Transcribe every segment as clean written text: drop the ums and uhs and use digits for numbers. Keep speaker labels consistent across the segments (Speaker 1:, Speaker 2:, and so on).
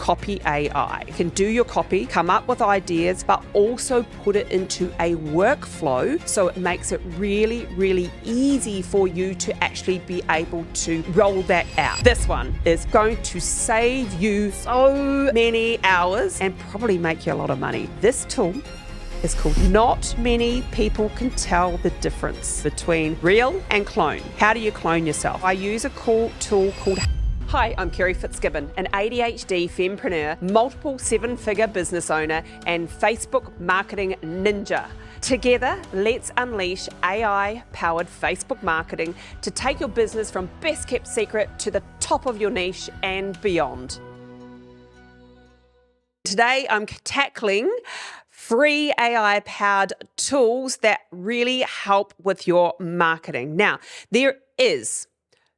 Speaker 1: Copy AI. You can do your copy, come up with ideas, but also put it into a workflow so it makes it really, really easy for you to actually be able to roll that out. This one is going to save you so many hours and probably make you a lot of money. This tool is called Not Many People Can Tell the Difference Between Real and Clone. How do you clone yourself? I use a cool tool called Hi, I'm Kerry Fitzgibbon, an ADHD fempreneur, multiple seven-figure business owner, and Facebook marketing ninja. Together, let's unleash AI-powered Facebook marketing to take your business from best-kept secret to the top of your niche and beyond. Today, I'm tackling free AI-powered tools that really help with your marketing. Now, there is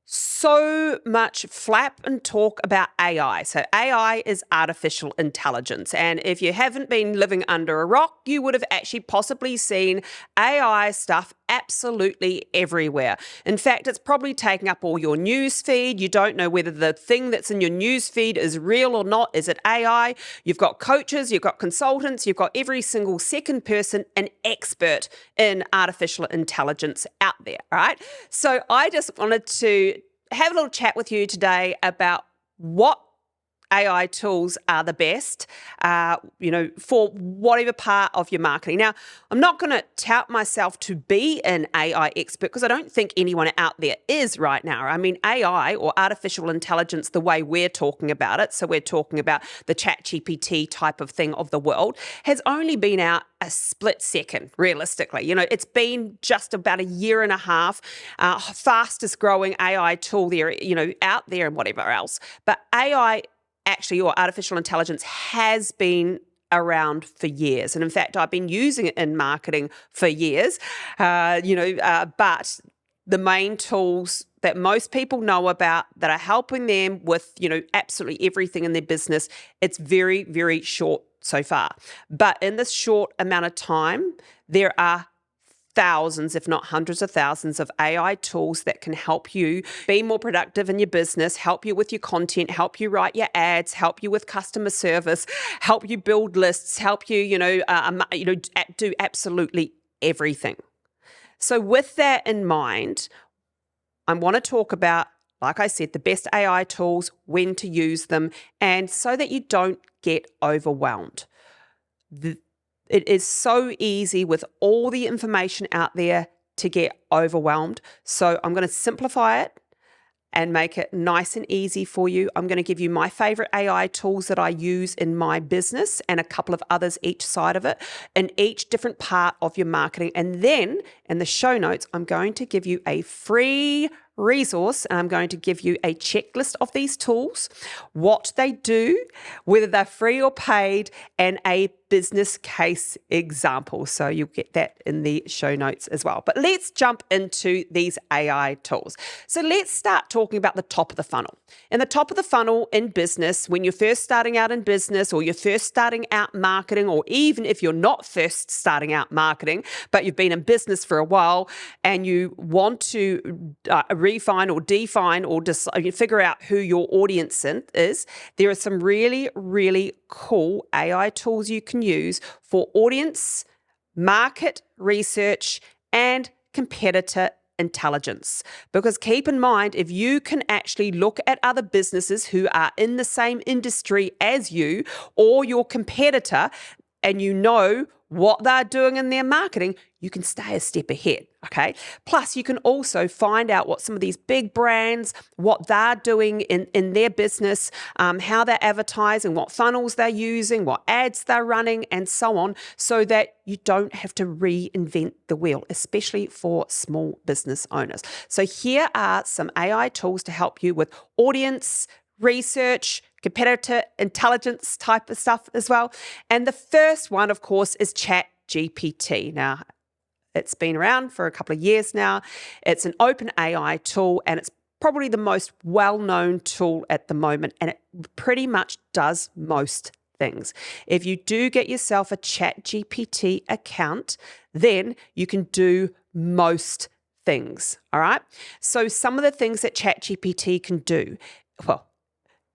Speaker 1: so much flap and talk about AI. So AI is artificial intelligence. And if you haven't been living under a rock, you would have actually possibly seen AI stuff absolutely everywhere. In fact, it's probably taking up all your news feed. You don't know whether the thing that's in your news feed is real or not. Is it AI? You've got coaches, you've got consultants, you've got every single second person an expert in artificial intelligence out there, right? So I just wanted to have a little chat with you today about what AI tools are the best, for whatever part of your marketing. Now, I'm not going to tout myself to be an AI expert because I don't think anyone out there is right now. I mean, AI or artificial intelligence, the way we're talking about it, so we're talking about the ChatGPT type of thing of the world, has only been out a split second, realistically. It's been just about a year and a half, fastest growing AI tool there, out there and whatever else. But AI actually, or artificial intelligence has been around for years. And in fact, I've been using it in marketing for years, but the main tools that most people know about that are helping them with, absolutely everything in their business, it's very, very short so far. But in this short amount of time, there are thousands, if not hundreds of thousands of AI tools that can help you be more productive in your business, help you with your content, help you write your ads, help you with customer service, help you build lists, help you, do absolutely everything. So with that in mind, I want to talk about, like I said, the best AI tools, when to use them, and so that you don't get overwhelmed. It is so easy with all the information out there to get overwhelmed. So I'm going to simplify it and make it nice and easy for you. I'm going to give you my favorite AI tools that I use in my business and a couple of others each side of it in each different part of your marketing. And then in the show notes, I'm going to give you a free resource and I'm going to give you a checklist of these tools, what they do, whether they're free or paid, and a business case example. So you'll get that in the show notes as well. But let's jump into these AI tools. So let's start talking about the top of the funnel. In the top of the funnel in business, when you're first starting out in business or you're first starting out marketing, or even if you're not first starting out marketing, but you've been in business for a while and you want to refine or define or figure out who your audience is, there are some really, really cool AI tools you can use for audience, market research, and competitor intelligence. Because keep in mind, if you can actually look at other businesses who are in the same industry as you or your competitor, and you know what they're doing in their marketing, you can stay a step ahead, okay? Plus, you can also find out what some of these big brands, what they're doing in their business, how they're advertising, what funnels they're using, what ads they're running, and so on, so that you don't have to reinvent the wheel, especially for small business owners. So here are some AI tools to help you with audience research, competitor intelligence type of stuff as well. And the first one, of course, is ChatGPT. Now, it's been around for a couple of years now. It's an open AI tool, and it's probably the most well-known tool at the moment, and it pretty much does most things. If you do get yourself a ChatGPT account, then you can do most things, all right? So some of the things that ChatGPT can do, well,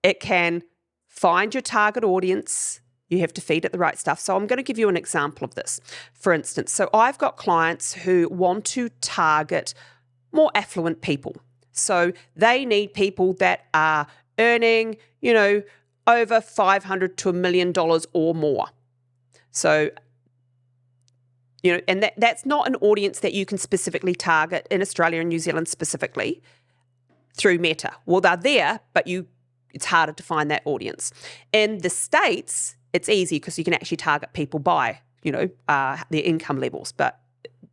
Speaker 1: it can find your target audience. You have to feed it the right stuff. So I'm going to give you an example of this. For instance, so I've got clients who want to target more affluent people. So they need people that are earning, over $500 to $1 million or more. So, and that's not an audience that you can specifically target in Australia and New Zealand specifically through Meta. Well, they're there, but it's harder to find that audience. In the States, it's easy because you can actually target people by, their income levels. But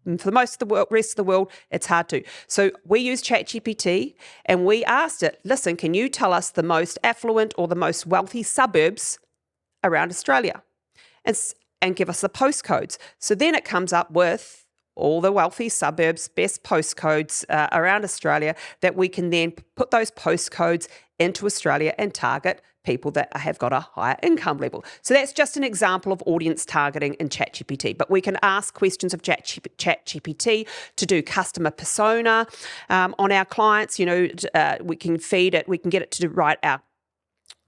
Speaker 1: for the most of the rest of the world, it's hard to. So we use ChatGPT and we asked it, listen, can you tell us the most affluent or the most wealthy suburbs around Australia? And give us the postcodes. So then it comes up with all the wealthy suburbs, best postcodes around Australia that we can then put those postcodes into Australia and target people that have got a higher income level. So that's just an example of audience targeting in ChatGPT. But we can ask questions of ChatGPT to do customer persona on our clients. We can feed it, we can get it to write our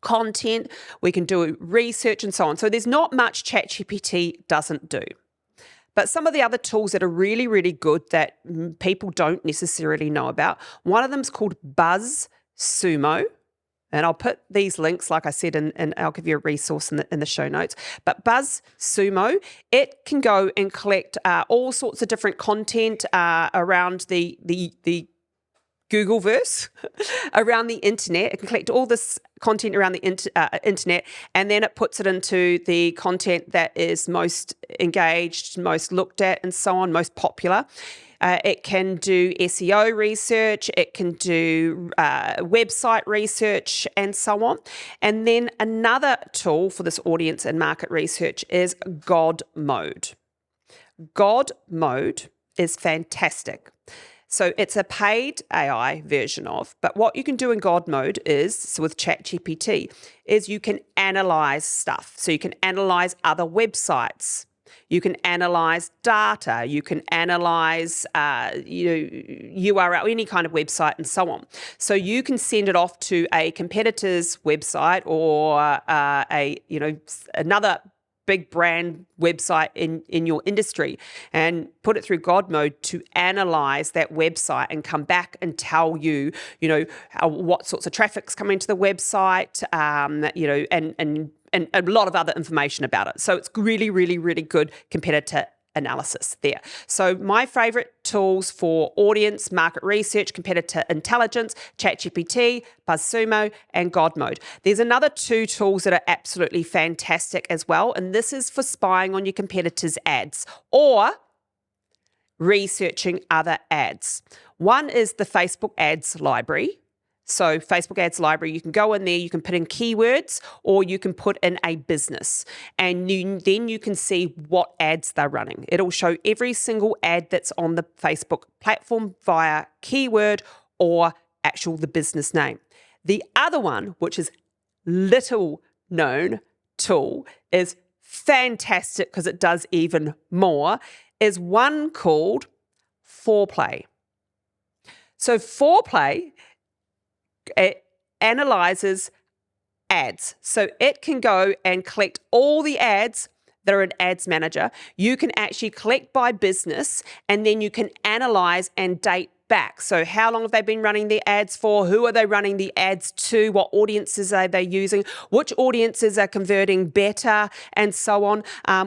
Speaker 1: content, we can do research and so on. So there's not much ChatGPT doesn't do. But some of the other tools that are really, really good that people don't necessarily know about, one of them is called BuzzSumo. And I'll put these links, like I said, and I'll give you a resource in the show notes. But BuzzSumo, it can go and collect all sorts of different content around the Googleverse, around the internet. It can collect all this content around the internet, and then it puts it into the content that is most engaged, most looked at, and so on, most popular. It can do SEO research, it can do website research, and so on. And then another tool for this audience and market research is God Mode. God Mode is fantastic. So it's a paid AI version of, but what you can do in God Mode is, so with ChatGPT, is you can analyze stuff. So you can analyze other websites. You can analyze data. You can analyze, URL, any kind of website, and so on. So you can send it off to a competitor's website or another big brand website in your industry and put it through God Mode to analyze that website and come back and tell you, what sorts of traffic's coming to the website, and a lot of other information about it. So it's really, really, really good competitor analysis there. So my favorite tools for audience, market research, competitor intelligence, ChatGPT, BuzzSumo, and God Mode. There's another two tools that are absolutely fantastic as well, and this is for spying on your competitors' ads or researching other ads. One is the Facebook Ads Library. So Facebook Ads Library, you can go in there, you can put in keywords, or you can put in a business, and then you can see what ads they're running. It'll show every single ad that's on the Facebook platform via keyword or the business name. The other one, which is little known tool, is fantastic because it does even more, is one called Foreplay. So Foreplay, it analyzes ads. So it can go and collect all the ads that are in Ads Manager. You can actually collect by business, and then you can analyze and date back. So how long have they been running the ads for? Who are they running the ads to? What audiences are they using? Which audiences are converting better? And so on.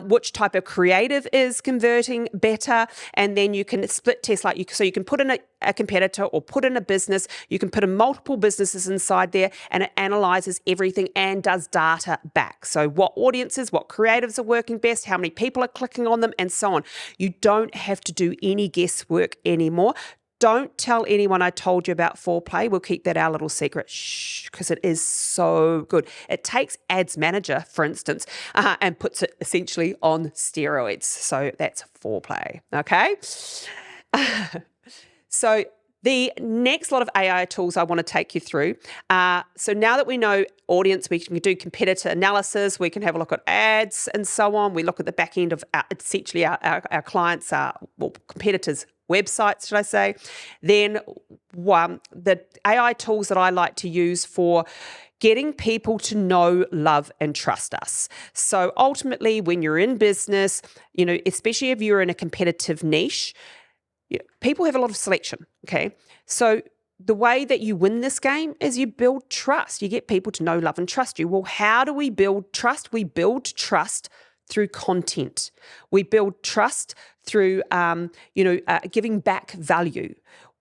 Speaker 1: Which type of creative is converting better? And then you can split test, so you can put in a competitor or put in a business. You can put in multiple businesses inside there, and it analyzes everything and does data back. So what audiences, what creatives are working best, how many people are clicking on them, and so on. You don't have to do any guesswork anymore. Don't tell anyone I told you about Foreplay. We'll keep that our little secret, because it is so good. It takes Ads Manager, for instance, and puts it essentially on steroids. So that's Foreplay, okay? So the next lot of AI tools I want to take you through. So now that we know audience, we can do competitor analysis, we can have a look at ads and so on. We look at the back end of essentially our clients, competitors' websites, should I say. Then the AI tools that I like to use for getting people to know, love, and trust us. So ultimately, when you're in business, especially if you're in a competitive niche, people have a lot of selection, okay? So the way that you win this game is you build trust. You get people to know, love, and trust you. Well, how do we build trust? We build trust through content. We build trust through, giving back value.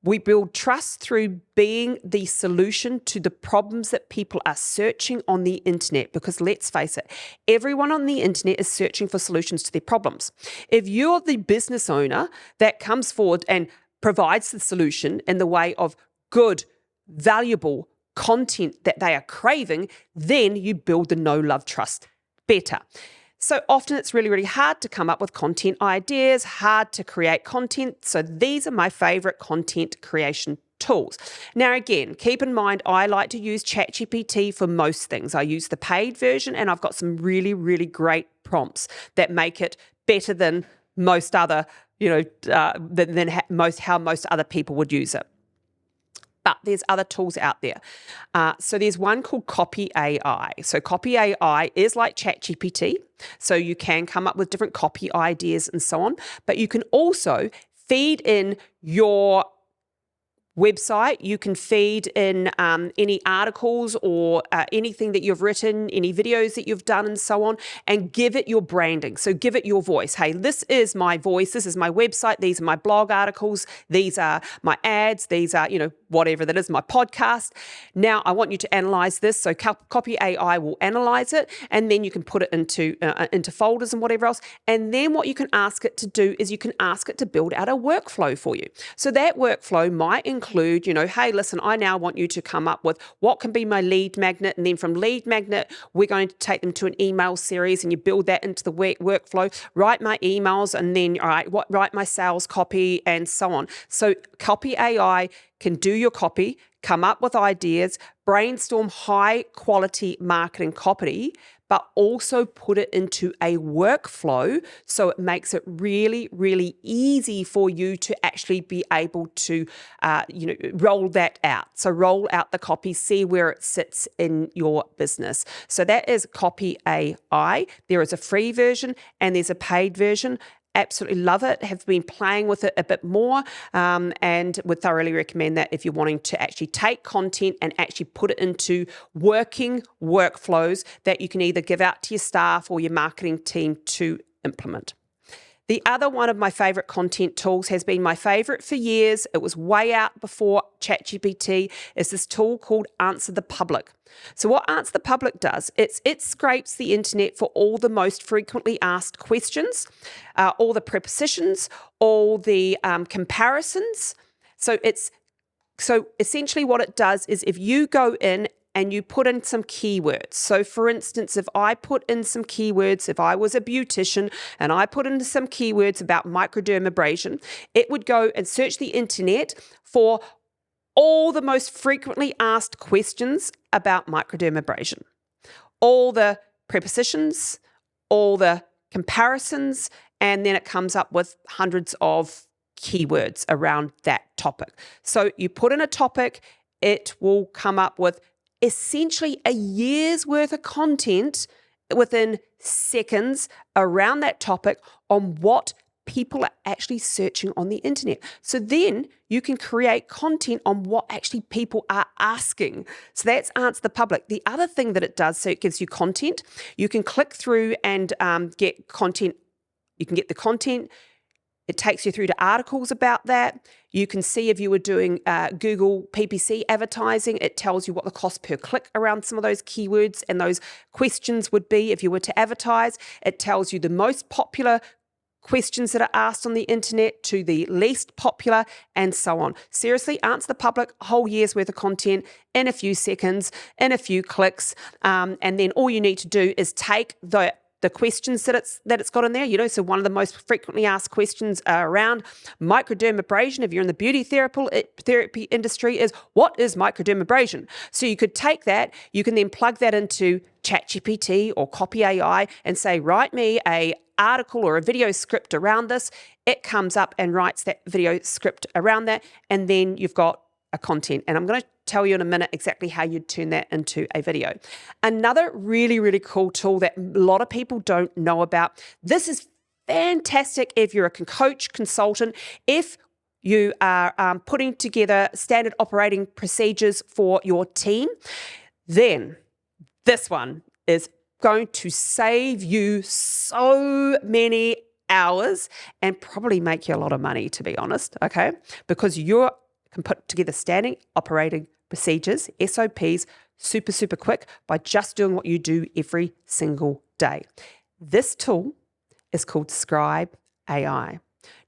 Speaker 1: We build trust through being the solution to the problems that people are searching on the internet, because let's face it, everyone on the internet is searching for solutions to their problems. If you're the business owner that comes forward and provides the solution in the way of good, valuable content that they are craving, then you build the know, love, trust better. So often it's really, really hard to come up with content ideas, hard to create content. So these are my favorite content creation tools. Now, again, keep in mind, I like to use ChatGPT for most things. I use the paid version, and I've got some really, really great prompts that make it better than most other, how most other people would use it. But there's other tools out there. So there's one called Copy AI. So Copy AI is like ChatGPT. So you can come up with different copy ideas and so on. But you can also feed in your website. You can feed in any articles or anything that you've written, any videos that you've done and so on, and give it your branding. So give it your voice. Hey, this is my voice. This is my website. These are my blog articles. These are my ads. These are, whatever that is, my podcast. Now I want you to analyze this. So Copy AI will analyze it, and then you can put it into folders and whatever else. And then what you can ask it to do is you can ask it to build out a workflow for you. So that workflow might include, hey, listen, I now want you to come up with what can be my lead magnet. And then from lead magnet, we're going to take them to an email series, and you build that into the workflow, write my emails, and then, write my sales copy and so on. So Copy AI can do your copy, come up with ideas, brainstorm high quality marketing copy, but also put it into a workflow so it makes it really, really easy for you to actually be able to, roll that out. So roll out the copy, see where it sits in your business. So that is Copy AI. There is a free version and there's a paid version. Absolutely love it. Have been playing with it a bit more, and would thoroughly recommend that if you're wanting to actually take content and actually put it into working workflows that you can either give out to your staff or your marketing team to implement. The other one of my favorite content tools has been my favorite for years. It was way out before ChatGPT, is this tool called Answer the Public. So what Answer the Public does, it scrapes the internet for all the most frequently asked questions, all the prepositions, all the comparisons. So essentially what it does is if you go in and you put in some keywords. So for instance, if I put in some keywords, if I was a beautician and I put in some keywords about microdermabrasion, it would go and search the internet for all the most frequently asked questions about microdermabrasion, all the prepositions, all the comparisons, and then it comes up with hundreds of keywords around that topic. So you put in a topic, it will come up with essentially a year's worth of content within seconds around that topic on what people are actually searching on the internet. So then you can create content on what actually people are asking. So that's Answer the Public. The other thing that it does, so it gives you content. You can click through and get content. You can get the content. It takes you through to articles about that. You can see if you were doing Google PPC advertising, it tells you what the cost per click around some of those keywords and those questions would be if you were to advertise. It tells you the most popular questions that are asked on the internet to the least popular and so on. Seriously, Answer the Public, a whole year's worth of content in a few seconds, in a few clicks. And then all you need to do is take the questions that it's got in there, so one of the most frequently asked questions around microdermabrasion, if you're in the beauty therapy industry, is what is microdermabrasion? So you could take that, you can then plug that into ChatGPT or Copy AI and say, write me a article or a video script around this. It comes up and writes that video script around that, and then you've got a content. And I'm going to tell you in a minute exactly how you'd turn that into a video. Another really, really cool tool that a lot of people don't know about. This is fantastic if you're a coach, consultant, if you are putting together standard operating procedures for your team, then this one is going to save you so many hours and probably make you a lot of money, to be honest, okay? Because you can put together standing operating procedures, SOPs, super, super quick by just doing what you do every single day. This tool is called Scribe AI.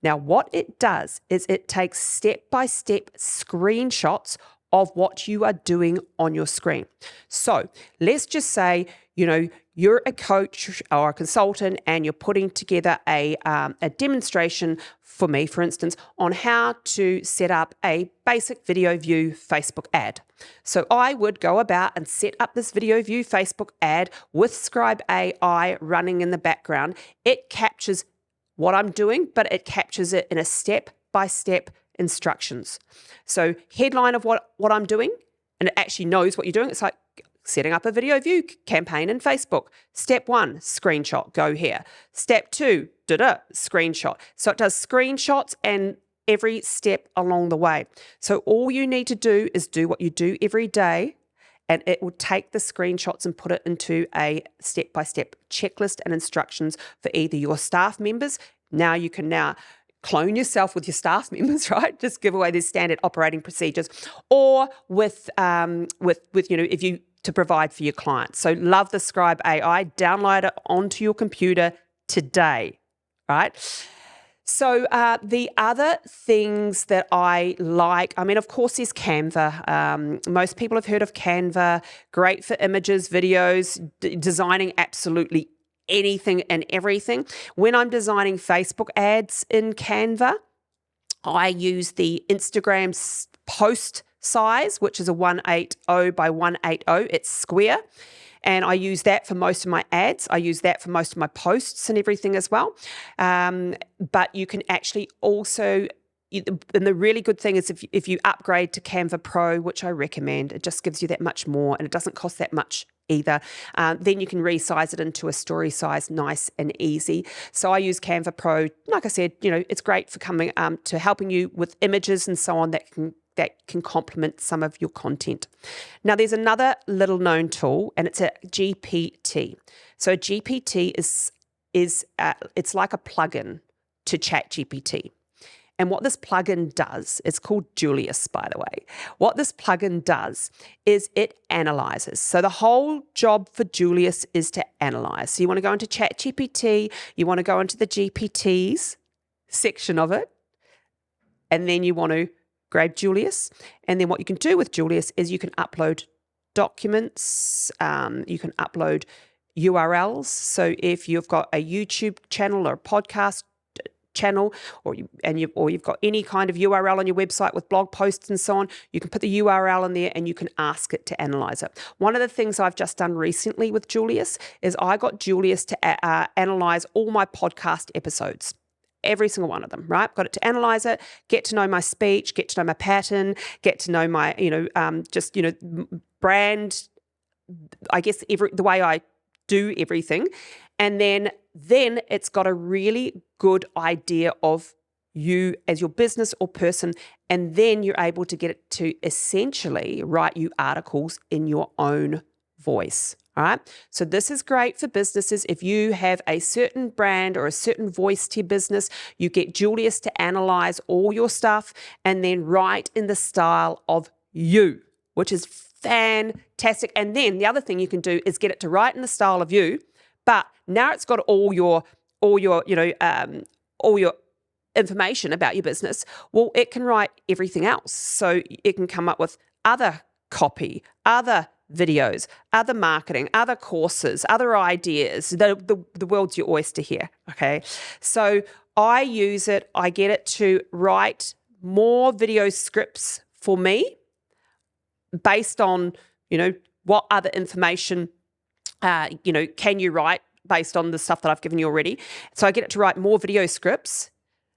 Speaker 1: Now, what it does is it takes step-by-step screenshots of what you are doing on your screen. So let's just say, you're a coach or a consultant and you're putting together a demonstration for me, for instance, on how to set up a basic video view Facebook ad. So I would go about and set up this video view Facebook ad with Scribe AI running in the background. It captures what I'm doing, but it captures it in a step-by-step instructions. So headline of what I'm doing, and it actually knows what you're doing. It's like setting up a video view campaign in Facebook. Step 1, screenshot, go here. Step 2, screenshot. So it does screenshots and every step along the way. So all you need to do is do what you do every day, and it will take the screenshots and put it into a step-by-step checklist and instructions for either your staff members. Now you can clone yourself with your staff members, right? Just give away these standard operating procedures, or with if you to provide for your clients. So love the Scribe AI. Download it onto your computer today, right? So the other things that I like, of course, there's Canva. Most people have heard of Canva. Great for images, videos, designing absolutely anything and everything. When I'm designing Facebook ads in Canva, I use the Instagram post size, which is a 180 by 180. It's square. And I use that for most of my ads. I use that for most of my posts and everything as well. But you can actually also, and the really good thing is if you upgrade to Canva Pro, which I recommend, it just gives you that much more and it doesn't cost that much either. Then you can resize it into a story size, nice and easy. So I use Canva Pro. Like I said, it's great for coming to helping you with images and so on that can complement some of your content. Now, there's another little known tool, and it's a GPT. So GPT is it's like a plugin to ChatGPT. And what this plugin does, it's called Julius, by the way. What this plugin does is it analyzes. So the whole job for Julius is to analyze. So you want to go into ChatGPT, you want to go into the GPTs section of it, and then you want to grab Julius. And then what you can do with Julius is you can upload documents, you can upload URLs. So if you've got a YouTube channel or a podcast channel, or you've got any kind of URL on your website with blog posts and so on, you can put the URL in there and you can ask it to analyze it. One of the things I've just done recently with Julius is I got Julius to analyze all my podcast episodes. Every single one of them, right? Got it to analyze it, get to know my speech, get to know my pattern, get to know my, brand, I guess the way I do everything. And then it's got a really good idea of you as your business or person. And then you're able to get it to essentially write you articles in your own voice. All right. So this is great for businesses. If you have a certain brand or a certain voice to your business, you get Julius to analyze all your stuff and then write in the style of you, which is fantastic. And then the other thing you can do is get it to write in the style of you, but now it's got all your information about your business. Well, it can write everything else. So it can come up with other copy, other videos, other marketing, other courses, other ideas. The world's your oyster here, okay? So I use it, I get it to write more video scripts for me based on, what other information, can you write based on the stuff that I've given you already. So I get it to write more video scripts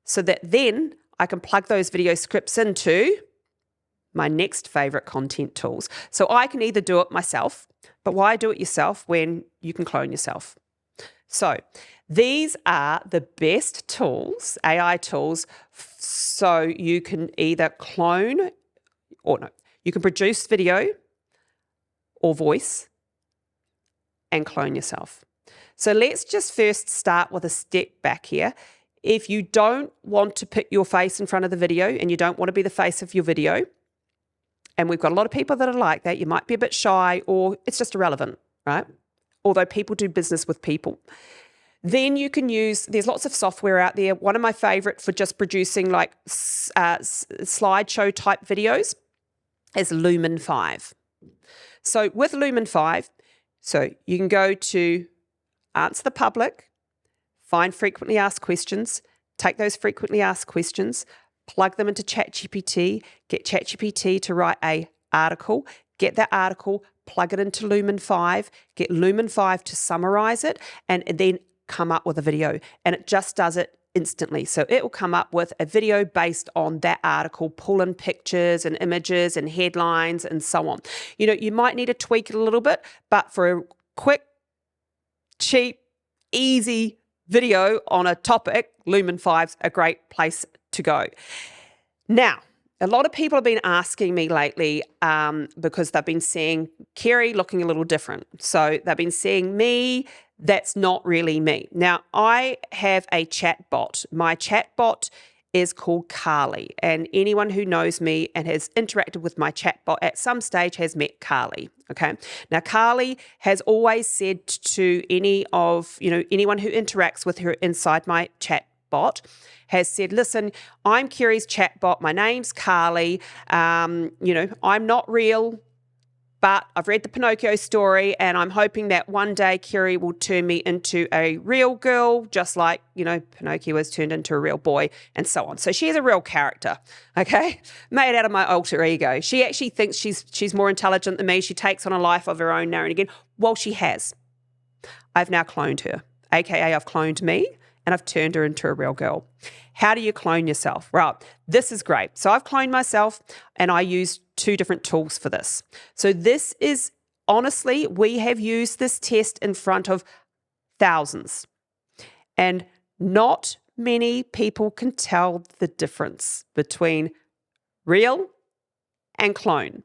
Speaker 1: so that then I can plug those video scripts into my next favorite content tools. So I can either do it myself, but why do it yourself when you can clone yourself? So these are the best tools, AI tools, so you can either clone you can produce video or voice and clone yourself. So let's just first start with a step back here. If you don't want to put your face in front of the video and you don't want to be the face of your video, and we've got a lot of people that are like that, you might be a bit shy or it's just irrelevant, right? Although people do business with people. Then you can use, there's lots of software out there. One of my favorite for just producing like slideshow type videos is Lumen 5. So with Lumen 5, so you can go to Answer the Public, find frequently asked questions, take those frequently asked questions, plug them into ChatGPT, get ChatGPT to write an article, get that article, plug it into Lumen 5, get Lumen 5 to summarize it, and then come up with a video. And it just does it instantly. So it will come up with a video based on that article, pull in pictures and images and headlines and so on. You might need to tweak it a little bit, but for a quick, cheap, easy video on a topic, Lumen 5's a great place to go. Now, a lot of people have been asking me lately because they've been seeing Kerry looking a little different. So they've been seeing me, that's not really me. Now, I have a chat bot. My chat bot is called Carly, and anyone who knows me and has interacted with my chat bot at some stage has met Carly. Okay. Now, Carly has always said to anyone who interacts with her inside my chat bot, has said, listen, I'm Kerry's chatbot. My name's Carly. I'm not real, but I've read the Pinocchio story and I'm hoping that one day Kerry will turn me into a real girl, just like, Pinocchio was turned into a real boy and so on. So she is a real character, okay? Made out of my alter ego. She actually thinks she's more intelligent than me. She takes on a life of her own now and again. Well, she has. I've now cloned her, aka I've cloned me, and I've turned her into a real girl. How do you clone yourself? Right, this is great. So I've cloned myself and I use 2 different tools for this. So this is, honestly, we have used this test in front of thousands. And not many people can tell the difference between real and clone.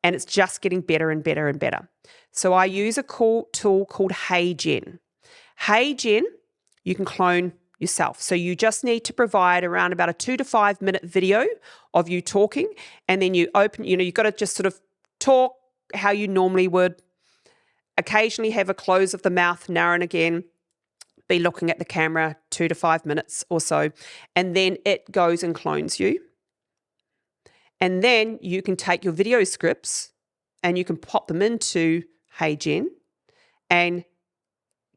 Speaker 1: And it's just getting better and better and better. So I use a cool tool called HeyGen. HeyGen, you can clone yourself. So you just need to provide around about a 2 to 5 minute video of you talking, and then you open, you've got to just sort of talk how you normally would, occasionally have a close of the mouth now and again, be looking at the camera 2 to 5 minutes or so, and then it goes and clones you. And then you can take your video scripts and you can pop them into HeyGen and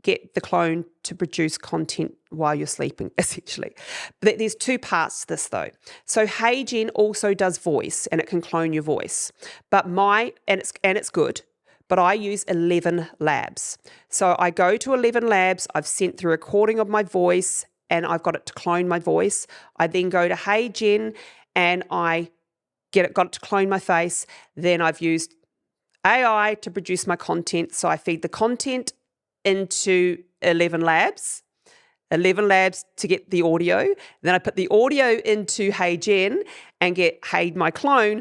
Speaker 1: get the clone to produce content while you're sleeping, essentially. But there's 2 parts to this though. So HeyGen also does voice and it can clone your voice. But it's good, but I use 11 Labs. So I go to 11 Labs, I've sent the recording of my voice and I've got it to clone my voice. I then go to HeyGen and I got it to clone my face. Then I've used AI to produce my content. So I feed the content into 11 Labs to get the audio. Then I put the audio into HeyGen and get Hey, my clone,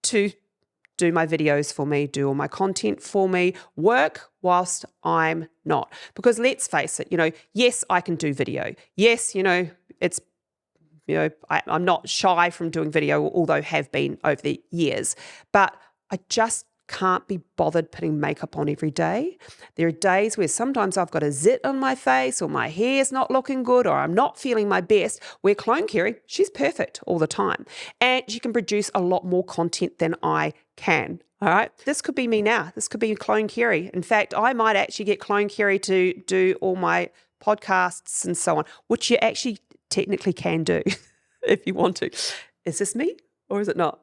Speaker 1: to do my videos for me, do all my content for me, work whilst I'm not. Because let's face it, yes, I can do video. Yes, it's, I'm not shy from doing video, although have been over the years. But I just can't be bothered putting makeup on every day. There are days where sometimes I've got a zit on my face or my hair's not looking good or I'm not feeling my best, where Clone Kerry, she's perfect all the time. And she can produce a lot more content than I can. All right. This could be me now. This could be Clone Kerry. In fact, I might actually get Clone Kerry to do all my podcasts and so on, which you actually technically can do if you want to. Is this me or is it not?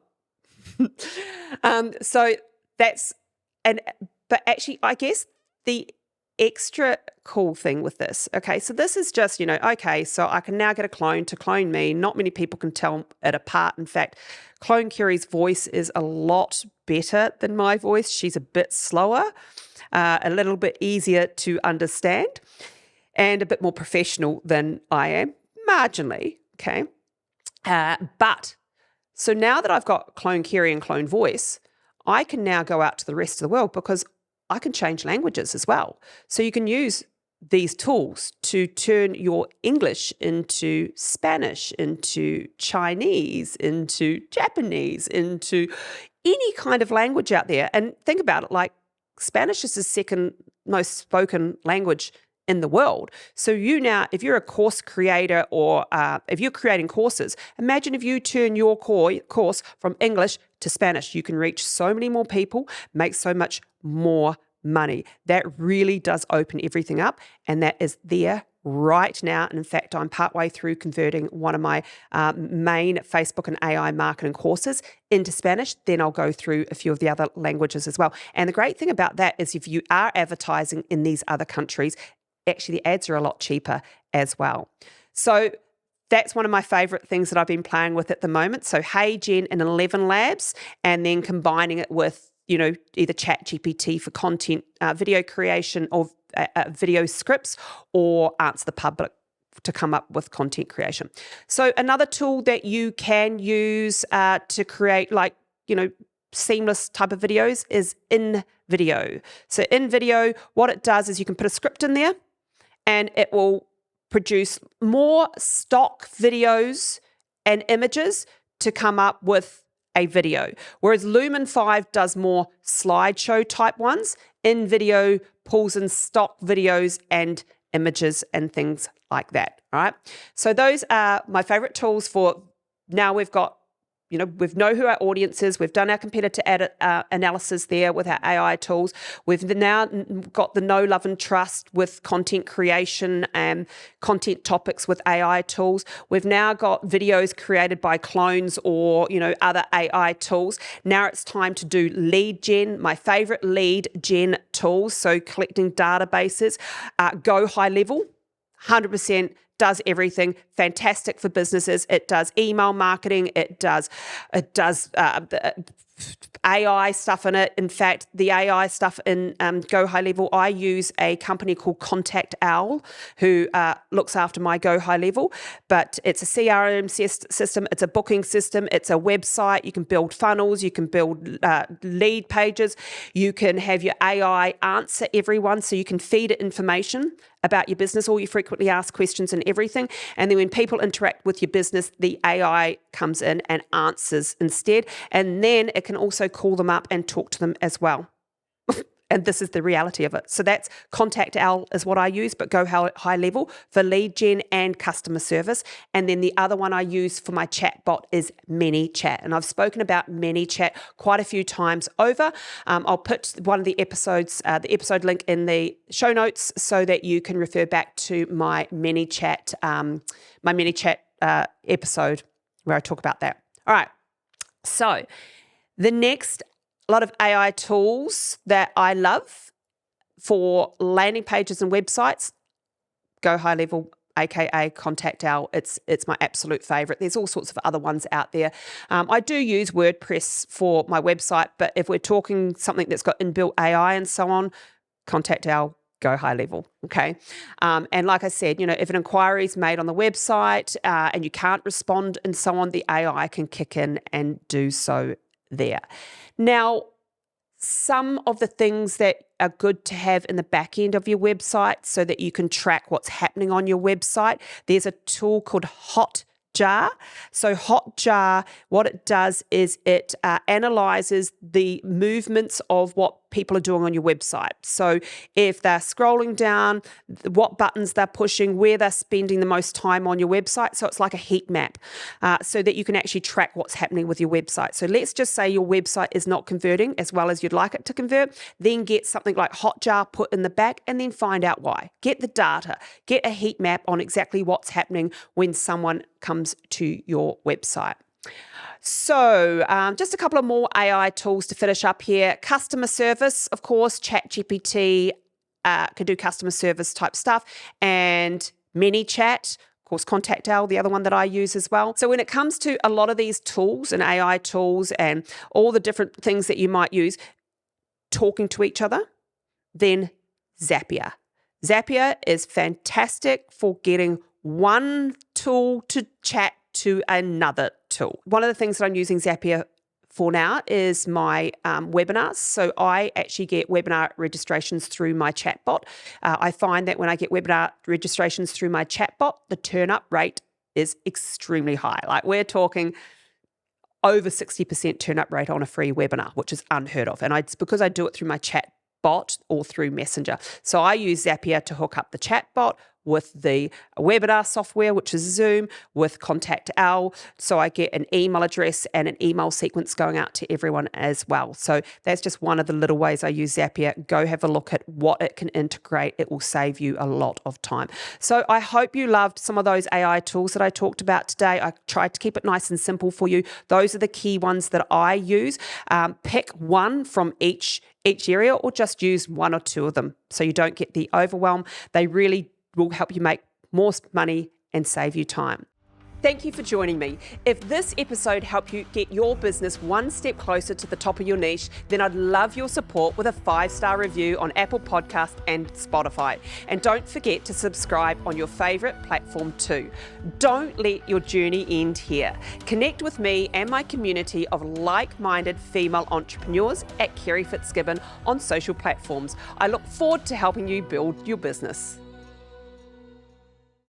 Speaker 1: But actually, I guess the extra cool thing with this. Okay, so this is just, okay, so I can now get a clone to clone me. Not many people can tell it apart. In fact, clone Kerry's voice is a lot better than my voice. She's a bit slower, a little bit easier to understand, and a bit more professional than I am, marginally. Okay, but so now that I've got clone Kerry and clone voice, I can now go out to the rest of the world because I can change languages as well. So you can use these tools to turn your English into Spanish, into Chinese, into Japanese, into any kind of language out there. And think about it, like Spanish is the second most spoken language in the world. So you now, if you're a course creator or if you're creating courses, imagine if you turn your course from English to Spanish. You can reach so many more people, make so much more money. That really does open everything up, and that is there right now. And in fact, I'm partway through converting one of my main Facebook and AI marketing courses into Spanish. Then I'll go through a few of the other languages as well. And the great thing about that is if you are advertising in these other countries, actually the ads are a lot cheaper as well. So that's one of my favorite things that I've been playing with at the moment. So Hey Gen and 11 Labs, and then combining it with, either ChatGPT for content, video creation or video scripts, or Answer the Public to come up with content creation. So another tool that you can use to create seamless type of videos is InVideo. So InVideo, what it does is you can put a script in there, and it will produce more stock videos and images to come up with a video. Whereas Lumen 5 does more slideshow type ones, InVideo pulls in stock videos and images and things like that. All right. So those are my favorite tools for now. We've got we know who our audience is. We've done our competitor analysis there with our AI tools. We've now got the know, love, and trust with content creation and content topics with AI tools. We've now got videos created by clones or, other AI tools. Now it's time to do lead gen, my favorite lead gen tools. So collecting databases, Go High Level, 100%. Does everything, fantastic for businesses. It does email marketing. It does AI stuff in it. In fact, the AI stuff in Go High Level, I use a company called Contact Owl who looks after my Go High Level, but it's a CRM system. It's a booking system. It's a website. You can build funnels. You can build lead pages. You can have your AI answer everyone, so you can feed it information about your business, all your frequently asked questions and everything. And then when people interact with your business, the AI comes in and answers instead. And then it can also call them up and talk to them as well. And this is the reality of it. So that's Contact Owl is what I use, but Go High Level for lead gen and customer service. And then the other one I use for my chatbot is ManyChat. And I've spoken about ManyChat quite a few times over. I'll put one of the episodes, the episode link in the show notes so that you can refer back to my ManyChat, episode where I talk about that. All right. So the next lot of AI tools that I love for landing pages and websites, Go High Level, aka Contact Owl. It's my absolute favorite. There's all sorts of other ones out there. I do use WordPress for my website, but if we're talking something that's got inbuilt AI and so on, Contact Owl, Go High Level. Okay. And like I said, if an inquiry is made on the website and you can't respond and so on, the AI can kick in and do so there. Now, some of the things that are good to have in the back end of your website so that you can track what's happening on your website, there's a tool called Hotjar. So Hotjar, what it does is it analyzes the movements of what people are doing on your website. So if they're scrolling down, what buttons they're pushing, where they're spending the most time on your website. So it's like a heat map so that you can actually track what's happening with your website. So let's just say your website is not converting as well as you'd like it to convert. Then get something like Hotjar put in the back and then find out why. Get the data, get a heat map on exactly what's happening when someone comes to your website. So just a couple of more AI tools to finish up here. Customer service, of course, ChatGPT, can do customer service type stuff, and ManyChat. Of course, ContactL, the other one that I use as well. So when it comes to a lot of these tools and AI tools and all the different things that you might use talking to each other, then Zapier. Zapier is fantastic for getting one tool to chat to another tool. One of the things that I'm using Zapier for now is my webinars. So I actually get webinar registrations through my chatbot. I find that when I get webinar registrations through my chatbot, the turn-up rate is extremely high. Like we're talking over 60% turn-up rate on a free webinar, which is unheard of. And it's because I do it through my chatbot or through Messenger. So I use Zapier to hook up the chatbot with the webinar software, which is Zoom, with ContactL. So I get an email address and an email sequence going out to everyone as well. So that's just one of the little ways I use Zapier. Go have a look at what it can integrate. It will save you a lot of time. So I hope you loved some of those AI tools that I talked about today. I tried to keep it nice and simple for you. Those are the key ones that I use. Pick one from each area, or just use one or two of them so you don't get the overwhelm. They really will help you make more money and save you time. Thank you for joining me. If this episode helped you get your business one step closer to the top of your niche, then I'd love your support with a 5-star review on Apple Podcasts and Spotify. And don't forget to subscribe on your favorite platform too. Don't let your journey end here. Connect with me and my community of like-minded female entrepreneurs at Kerry Fitzgibbon on social platforms. I look forward to helping you build your business.